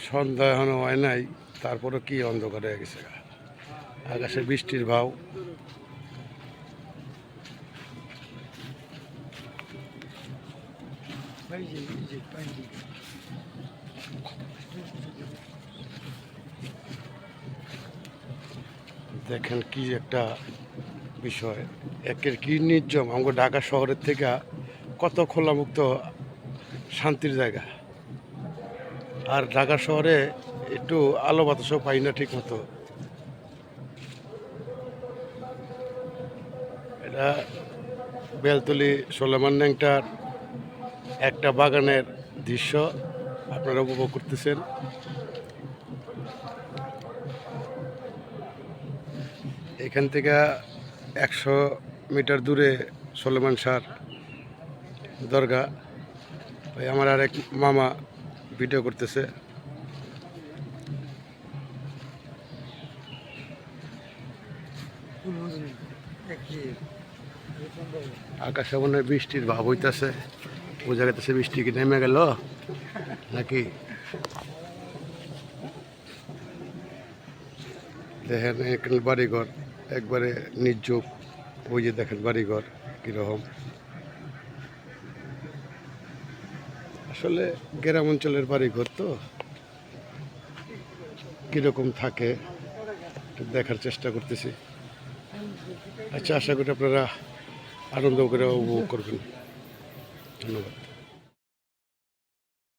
সন্ধ্যা এখনো হয় নাই, তারপরে কি অন্ধকার হয়ে গেছে, আকাশে বৃষ্টির ভাও। দেখেন কি একটা বিষয়, একের কি নির্জম। আমাকে ঢাকা শহরের থেকে কত খোলামুক্ত শান্তির জায়গা, আর ঢাকা শহরে একটু আলো বাতাসও পাই না ঠিক মতো। এটা বেলতলি সোলেমান ন্যাংটার একটা বাগানের দৃশ্য আপনারা উপভোগ করতেছেন। এখান থেকে 100 মিটার দূরে সোলেমান শাহর দরগা। ওই আমার আরেক মামা ভিডিও করতেছে। আকাশে মনে হয় বৃষ্টির ভাব হইতেছে, বোঝা গেছে বৃষ্টি কি নেমে গেল নাকি। দেখেন এখানে বাড়িঘর একবারে নির্জুপ। ওই যে দেখেন বাড়িঘর কীরকম। আসলে গ্রাম অঞ্চলের বাড়িঘর তো কীরকম থাকে দেখার চেষ্টা করতেছি। আচ্ছা, আশা করি আপনারা আনন্দ করে উপভোগ করবেন। ধন্যবাদ।